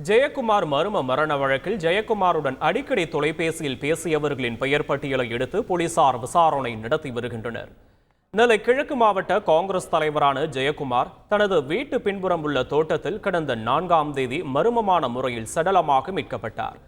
ஜெயக்குமார் மர்ம மரண வழக்கில் ஜெயக்குமாருடன் அடிக்கடி தொலைபேசியில் பேசியவர்களின் பெயர் பட்டியலை எடுத்து போலீசார் விசாரணை நடத்தி வருகின்றனர். நெல்லை கிழக்கு மாவட்ட காங்கிரஸ் தலைவரான ஜெயக்குமார் தனது வீட்டு பின்புறம் உள்ள தோட்டத்தில் கடந்த 4ஆம் தேதி மர்மமான முறையில் சடலமாக மீட்கப்பட்டார்.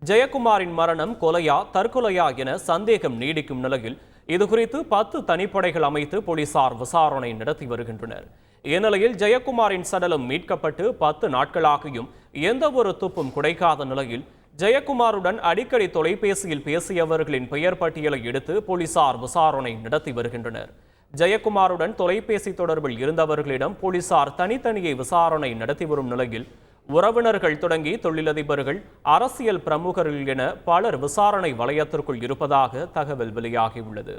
ஜெயக்குமாரின் மரணம் கொலையா தற்கொலையா என சந்தேகம் நீடிக்கும் நிலையில் இதுகுறித்து 10 தனிப்படைகள் அமைத்து போலீசார் விசாரணை நடத்தி வருகின்றனர். இந்நிலையில் ஜெயக்குமாரின் சடலம் மீட்கப்பட்டு 10 நாட்களாகியும் எந்த ஒரு துப்பும் குடைக்காத நிலையில் ஜெயக்குமாருடன் அடிக்கடி தொலைபேசியில் பேசியவர்களின் பெயர் பட்டியலை எடுத்து போலீசார் விசாரணை நடத்தி வருகின்றனர். ஜெயக்குமாருடன் தொலைபேசி தொடர்பில் இருந்தவர்களிடம் போலீசார் தனித்தனியே விசாரணை நடத்தி வரும் நிலையில் உறவினர்கள் தொடங்கி தொழிலதிபர்கள், அரசியல் பிரமுகர்கள் என பலர் விசாரணை வலயத்திற்குள் இருப்பதாக தகவல் வெளியாகியுள்ளது.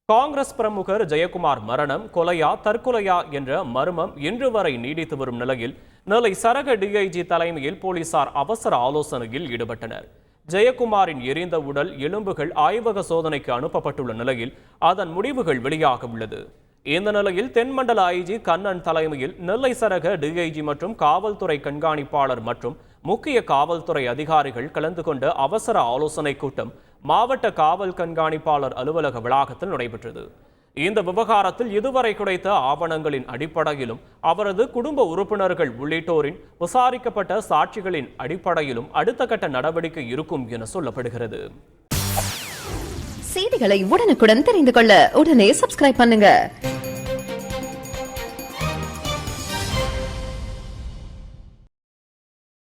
காங்கிரஸ் பிரமுகர் ஜெயக்குமார் மரணம் கொலையா தற்கொலையா என்ற மர்மம் இன்று வரை நீடித்து வரும் நிலையில் நெல்லை சரக டிஐஜி தலைமையில் போலீசார் அவசர ஆலோசனையில் ஈடுபட்டனர். ஜெயக்குமாரின் எரிந்த உடல் எலும்புகள் ஆய்வக சோதனைக்கு அனுப்பப்பட்டுள்ள நிலையில் அதன் முடிவுகள் வெளியாக உள்ளது. இந்த நிலையில் தென்மண்டல ஐஜி கண்ணன் தலைமையில் நெல்லை சரக டிஐஜி மற்றும் காவல்துறை கண்காணிப்பாளர் மற்றும் முக்கிய காவல்துறை அதிகாரிகள் கலந்து கொண்ட அவசர ஆலோசனை கூட்டம் மாவட்ட காவல் கண்காணிப்பாளர் அலுவலக வளாகத்தில் நடைபெற்றது. இந்த விவகாரத்தில் இதுவரை கிடைத்த ஆவணங்களின் அடிப்படையிலும் அவரது குடும்ப உறுப்பினர்கள் உள்ளிட்டோரின் விசாரிக்கப்பட்ட சாட்சிகளின் அடிப்படையிலும் அடுத்த கட்ட நடவடிக்கை இருக்கும் என சொல்லப்படுகிறது. செய்திகளை உடனுக்குடன் தெரிந்து கொள்ள உடனே சப்ஸ்கிரைப் பண்ணுங்க.